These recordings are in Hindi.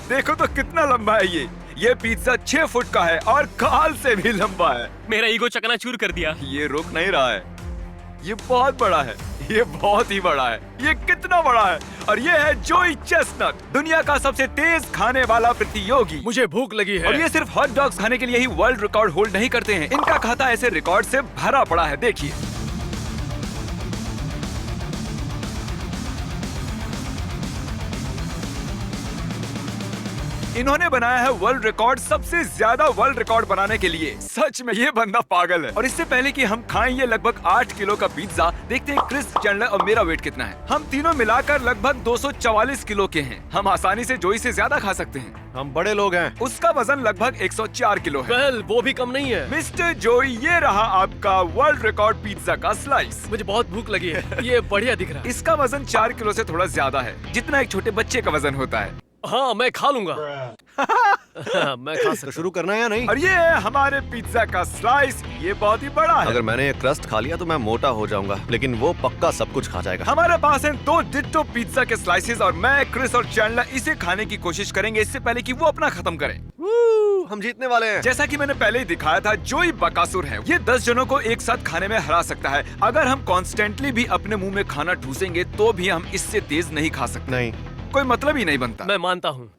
देखो तो कितना लंबा है ये पिज्जा 6 फुट का है और काल से भी लंबा है। मेरा ईगो चकनाचूर कर दिया। ये रुक नहीं रहा है, ये बहुत बड़ा है, ये बहुत ही बड़ा है। ये कितना बड़ा है? और ये है जोई चेस्टनट, दुनिया का सबसे तेज खाने वाला प्रतियोगी। मुझे भूख लगी है। और ये सिर्फ हॉट डॉग्स खाने के लिए ही वर्ल्ड रिकॉर्ड होल्ड नहीं करते हैं, इनका खाता ऐसे रिकॉर्ड से भरा पड़ा है। देखिए, इन्होंने बनाया है वर्ल्ड रिकॉर्ड, सबसे ज्यादा वर्ल्ड रिकॉर्ड बनाने के लिए। सच में ये बंदा पागल है। और इससे पहले कि हम खाएं ये लगभग 8 किलो का पिज्जा, देखते हैं क्रिस, चैंडलर और मेरा वेट कितना है। हम तीनों मिलाकर लगभग 244 किलो के हैं। हम आसानी से जोई से ज्यादा खा सकते हैं। हम बड़े लोग हैं। उसका वजन लगभग 104 किलो है। वेल, वो भी कम नहीं है। मिस्टर जोई, ये रहा आपका वर्ल्ड रिकॉर्ड पिज्जा का स्लाइस। मुझे बहुत भूख लगी है। ये बढ़िया दिख रहा है। इसका वजन 4 किलो से थोड़ा ज्यादा है, जितना एक छोटे बच्चे का वजन होता है। हाँ, मैं खा लूंगा। मैं खा सकता। शुरू करना है या नहीं? और ये है हमारे पिज्जा का स्लाइस, ये बहुत ही बड़ा है। अगर मैंने ये क्रस्ट खा लिया तो मैं मोटा हो जाऊंगा, लेकिन वो पक्का सब कुछ खा जाएगा। हमारे पास हैं 2 डिट्टो पिज्जा के स्लाइसेस और मैं, क्रिस और चैंडलर इसे खाने की कोशिश करेंगे इससे पहले कि वो अपना खत्म करें। हम जीतने वाले हैं। जैसा कि मैंने पहले ही दिखाया था, जोई बकासुर है। ये 10 जनों को एक साथ खाने में हरा सकता है। अगर हम कॉन्स्टेंटली भी अपने मुंह में खाना ठूसेंगे तो भी हम इससे तेज नहीं खा सकते। नहीं, कोई मतलब ही नहीं बनता। मैं मानता हूँ।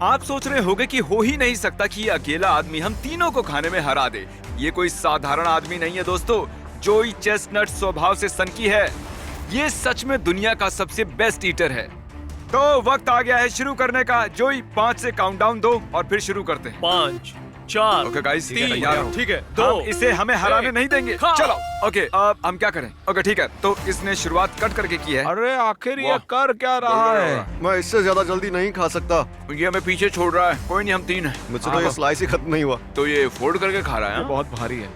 आप सोच रहे होंगे कि हो ही नहीं सकता कि ये अकेला आदमी हम तीनों को खाने में हरा दे। ये कोई साधारण आदमी नहीं है दोस्तों। जोई चेस्टनट स्वभाव से सनकी है। ये सच में दुनिया का सबसे बेस्ट ईटर है। तो वक्त आ गया है शुरू करने का। जोई 5 से काउंटडाउन दो और फिर शुरू करते हैं। 5, 4, ओके गाइस, 3, तैयार हो? ठीक है, हम 2, इसे हमें हराने नहीं देंगे। खा। चलो, ओके, अब हम क्या करें? ओके ठीक है, तो इसने शुरुआत कट करके की है। अरे आखिर ये वाह। कर क्या रहा है? मैं इससे ज्यादा जल्दी नहीं खा सकता। ये हमें पीछे छोड़ रहा है। कोई नहीं, हम 3 हैं। मुझसे तो ये स्लाइस ही खत्म नहीं हुआ। तो ये फोल्ड करके खा रहा है। ये हाँ? बहुत भारी है।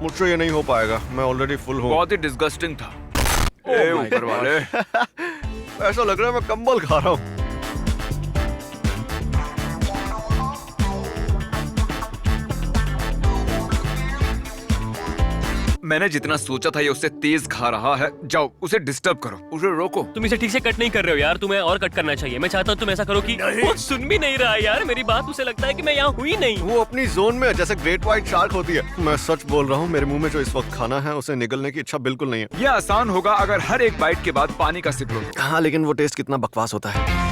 मुझसे ये नहीं हो पाएगा, मैं ऑलरेडी फुल हूँ। बहुत ही डिस्गस्टिंग था। ए my ऊपर वाले। ऐसा लग रहा है मैं कंबल खा रहा हूँ। मैंने जितना सोचा था ये उससे तेज खा रहा है। जाओ उसे डिस्टर्ब करो, उसे रोको। तुम इसे ठीक से कट नहीं कर रहे हो यार, तुम्हें और कट करना चाहिए। मैं चाहता हूँ तुम ऐसा करो कि वो सुन भी नहीं रहा यार मेरी बात। उसे लगता है कि मैं यहाँ हुई नहीं। वो अपनी जोन में है, जैसे ग्रेट व्हाइट शार्क होती है। मैं सच बोल रहा हूँ, मेरे मुंह में जो इस वक्त खाना है उसे निगलने की इच्छा बिल्कुल नहीं है। ये आसान होगा अगर हर एक बाइट के बाद पानी का सिप लो। हाँ, लेकिन वो टेस्ट कितना बकवास होता है।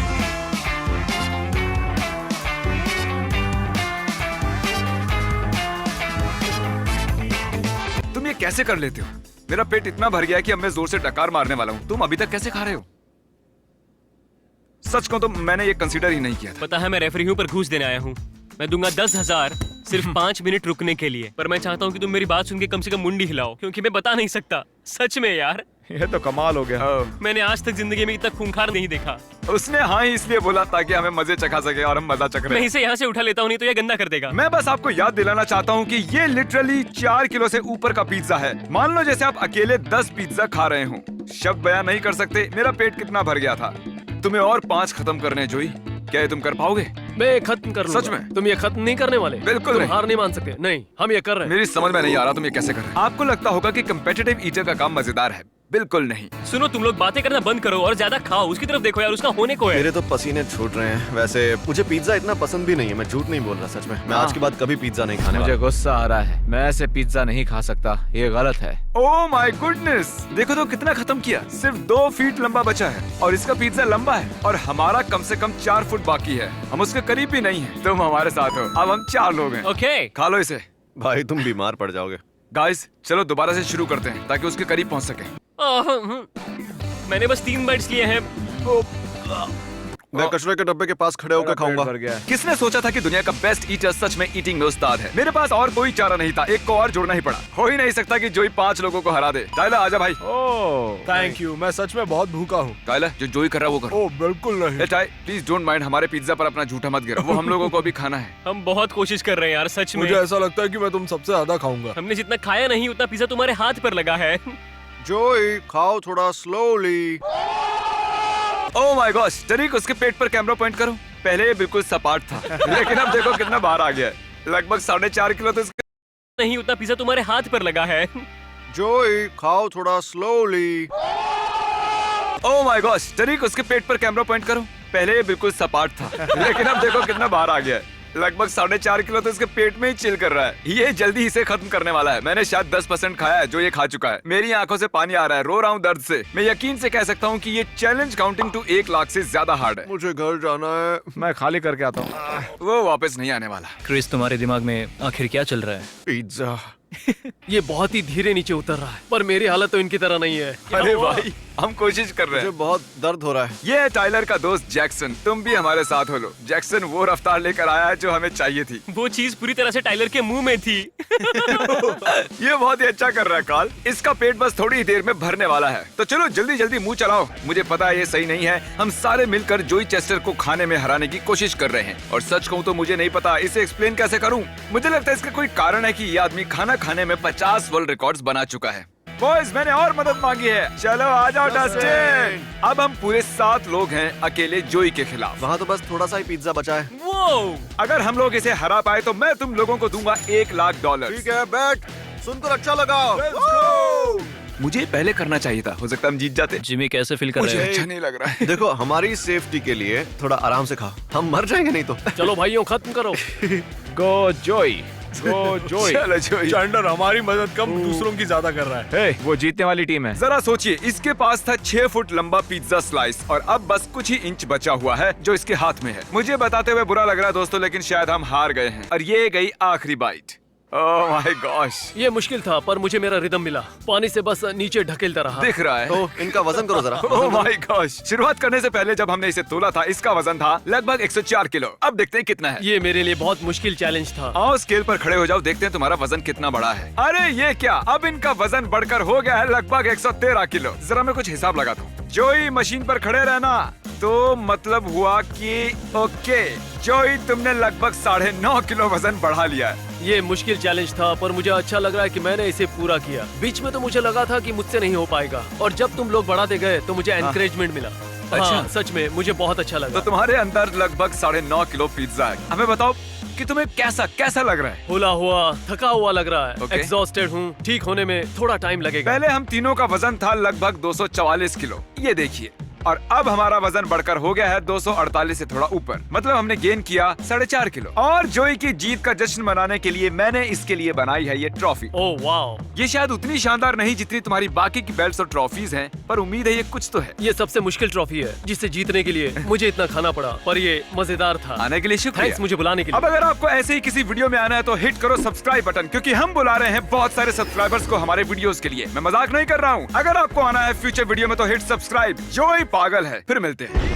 तुम ये कैसे कर लेते हो? मेरा पेट इतना भर गया है कि अब मैं जोर से डकार मारने वाला हूँ। तुम अभी तक कैसे खा रहे हो? सच कहूं तो मैंने ये कंसीडर ही नहीं किया था। पता है मैं रेफरी हूँ पर घूस देने आया हूँ। मैं दूंगा 10,000 सिर्फ 5 मिनट रुकने के लिए। पर मैं चाहता हूँ कि तुम मेरी बात सुन के कम से कम मुंडी हिलाओ, क्योंकि मैं बता नहीं सकता। सच में यार, ये तो कमाल हो गया। मैंने आज तक जिंदगी में इतना खूंखार नहीं देखा। उसने हाँ ही इसलिए बोला ताकि हमें मजे चखा सके और हम मजा चख रहे मैं हैं। इसे यहाँ से उठा लेता हूँ, नहीं तो ये गंदा कर देगा। मैं बस आपको याद दिलाना चाहता हूँ कि ये लिटरली 4 किलो से ऊपर का पिज्जा है। मान लो जैसे आप अकेले 10 पिज्जा खा रहे हो। शब्द बयान नहीं कर सकते मेरा पेट कितना भर गया था। तुम्हें और 5 खत्म करने हैं जोई। क्या ये तुम कर पाओगे? मैं खत्म कर लूंगा। सच में? तुम ये खत्म नहीं करने वाले? बिल्कुल तुम नहीं। हार नहीं मान सकते। नहीं, हम ये कर रहे हैं। मेरी समझ में नहीं आ रहा तुम ये कैसे कर रहे हो। आपको लगता होगा कि कंपेटिटिव ईटर का काम मजेदार है। बिल्कुल नहीं। सुनो, तुम लोग बातें करना बंद करो और ज्यादा खाओ। उसकी तरफ देखो यार, उसका होने को है। मेरे तो पसीने छूट रहे हैं। वैसे मुझे पिज्जा इतना पसंद भी नहीं है, मैं झूठ नहीं बोल रहा। सच में मैं आज के बाद कभी पिज्जा नहीं खाने मुझे वाला। गुस्सा आ रहा है। मैं ऐसे पिज्जा नहीं खा सकता, ये गलत है। ओह माय गुडनेस, देखो तो कितना खत्म किया। सिर्फ 2 फीट लंबा बचा है और इसका पिज्जा लंबा है और हमारा कम से कम 4 फुट बाकी है। हम उसके करीब भी नहीं है। तुम हमारे साथ हो। अब हम 4 लोग हैं। ओके, खा लो इसे। भाई तुम बीमार पड़ जाओगे। गाइस चलो दोबारा से शुरू करते हैं ताकि उसके करीब पहुंच सके। मैंने बस 3 बाइट्स लिए हैं। मैं कचरे के डब्बे के पास खड़े होकर खाऊंगा। भर गया है। किसने सोचा था कि दुनिया का बेस्ट ईटर सच में ईटिंग में उस्ताद है? मेरे पास और कोई चारा नहीं था, एक को और जोड़ना ही पड़ा। हो ही नहीं सकता कि जोई 5 लोगों को हरा दे। टाइलर आजा भाई। ओह थैंक यू, मैं सच में बहुत भूखा हूँ। टाइलर जो जोई कर रहा है वो करो। ओह बिल्कुल नहीं। ए टाई, प्लीज डोंट माइंड, हमारे पिज्जा पर अपना झूठा मत गिरा। वो हम लोगों को भी खाना है। हम बहुत कोशिश कर रहे हैं यार, सच में। मुझे ऐसा लगता है कि मैं तुम सबसे ज्यादा खाऊंगा। हमने जितना खाया नहीं उतना पिज्जा तुम्हारे हाथ पर लगा है। जोई खाओ थोड़ा स्लोली। ओह माय गॉश, टरीक उसके पेट पर कैमरा पॉइंट करो। पहले ये बिल्कुल सपाट था लेकिन अब देखो कितना बाहर आ गया है। लगभग 4.5 किलो तो इसका नहीं उतना पिज्जा तुम्हारे हाथ पर लगा है। जोई खाओ थोड़ा स्लोली। ओह माय गॉश, टरीक उसके पेट पर कैमरा पॉइंट करो। पहले ये बिल्कुल सपाट था लेकिन अब देखो कितना बाहर आ गया है। लगभग 4.5 किलो तो इसके पेट में ही चिल कर रहा है। ये जल्दी इसे खत्म करने वाला है। मैंने शायद 10% खाया है जो ये खा चुका है। मेरी आंखों से पानी आ रहा है, रो रहा हूँ दर्द से। मैं यकीन से कह सकता हूँ कि ये चैलेंज काउंटिंग टू 1 लाख से ज्यादा हार्ड है। मुझे घर जाना है। मैं खाली करके आता हूँ। वो वापस नहीं आने वाला। क्रिस, तुम्हारे दिमाग में आखिर क्या चल रहा है? पिज्जा। ये बहुत ही धीरे नीचे उतर रहा है, पर मेरी हालत तो इनकी तरह नहीं है। अरे भाई, हम कोशिश कर रहे मुझे हैं। बहुत दर्द हो रहा है। ये है टाइलर का दोस्त जैक्सन। तुम भी हमारे साथ हो लो। जैक्सन वो रफ्तार लेकर आया है जो हमें चाहिए थी। वो चीज पूरी तरह से टाइलर के मुंह में थी। ये बहुत ही अच्छा कर रहा है कार्ल। इसका पेट बस थोड़ी ही देर में भरने वाला है। तो चलो जल्दी जल्दी मुंह चलाओ। मुझे पता है ये सही नहीं है। हम सारे मिलकर जोई चेस्टर को खाने में हराने की कोशिश कर रहे हैं। और सच कहूँ तो मुझे नहीं पता इसे एक्सप्लेन कैसे करूँ। मुझे लगता है इसका कोई कारण है कि ये आदमी खाना खाने में 50 वर्ल्ड रिकॉर्ड्स बना चुका है। बॉयज, मैंने और मदद मांगी है। चलो आ जाओ डस्टिन। अब हम पूरे 7 लोग हैं अकेले जोई के खिलाफ। वहाँ तो बस थोड़ा सा ही पिज्जा बचा है। वो अगर हम लोग इसे हरा पाए तो मैं तुम लोगों को दूंगा $1 लाख। ठीक है, बैठ। सुनकर अच्छा लगा। मुझे पहले करना चाहिए था। हो सकता है हम जीत जाते। जिमी, कैसे फील कर मुझे रहे अच्छा नहीं लग रहा है। देखो, हमारी सेफ्टी के लिए थोड़ा आराम से खा। हम मर जाएंगे नहीं तो। हो? चलो भाइयों, खत्म करो। गो जोई, गो जोई। चलो जोई। चैंडलर हमारी मदद कम दूसरों की ज्यादा कर रहा है। हे, वो जीतने वाली टीम है। जरा सोचिए, इसके पास था 6 फुट लंबा पिज्जा स्लाइस और अब बस कुछ ही इंच बचा हुआ है जो इसके हाथ में है। मुझे बताते हुए बुरा लग रहा है दोस्तों, लेकिन शायद हम हार गए हैं और ये गई आखिरी बाइट। ओह माय गॉश, ये मुश्किल था, पर मुझे मेरा रिदम मिला। पानी से बस नीचे ढकेलता रहा। दिख रहा है। तो इनका वजन करो जरा। ओह माय गॉश, शुरुआत करने से पहले जब हमने इसे तोला था इसका वजन था लगभग 104 किलो। अब देखते हैं कितना है। ये मेरे लिए बहुत मुश्किल चैलेंज था। आओ स्केल पर खड़े हो जाओ, देखते हैं तुम्हारा वजन कितना बड़ा है। अरे ये क्या, अब इनका वजन बढ़कर हो गया है लगभग 113 किलो। जरा मैं कुछ हिसाब लगाता हूँ। जोई, मशीन पर खड़े रहना। तो मतलब हुआ कि ओके जोई, तुमने लगभग 9.5 किलो वजन बढ़ा लिया है। ये मुश्किल चैलेंज था, पर मुझे अच्छा लग रहा है कि मैंने इसे पूरा किया। बीच में तो मुझे लगा था कि मुझसे नहीं हो पाएगा, और जब तुम लोग बढ़ाते गए तो मुझे एनकरेजमेंट मिला। हाँ, सच में मुझे बहुत अच्छा लगा। तो तुम्हारे अंदर लगभग 9.5 किलो पिज्जा है। हमें बताओ कि तुम्हें कैसा लग रहा है। खुला हुआ, थका हुआ लग रहा है। Okay. एग्जॉस्टेड हूँ। ठीक होने में थोड़ा टाइम लगेगा। पहले हम तीनों का वजन था लगभग 244 किलो, ये देखिए। और अब हमारा वजन बढ़कर हो गया है 248 से थोड़ा ऊपर। मतलब हमने गेन किया 4.5 किलो। और जोई की जीत का जश्न मनाने के लिए मैंने इसके लिए बनाई है ये ट्रॉफी। ओह वाओ, ये शायद उतनी शानदार नहीं जितनी तुम्हारी बाकी की बेल्ट्स और ट्रॉफीज हैं, पर उम्मीद है ये कुछ तो है। ये सबसे मुश्किल ट्रॉफी है जिसे जीतने के लिए मुझे इतना खाना पड़ा, पर ये मजेदार था। आने के लिए शुक्रिया। थैंक्स मुझे बुलाने के अब लिए। अगर आपको ऐसे ही किसी वीडियो में आना है तो हिट करो सब्सक्राइब बटन, क्योंकि हम बुला रहे हैं बहुत सारे सब्सक्राइबर्स को हमारे वीडियोस के लिए। मैं मजाक नहीं कर रहा हूँ। अगर आपको आना है फ्यूचर वीडियो में तो हिट सब्सक्राइब। जोई पागल है। फिर मिलते हैं।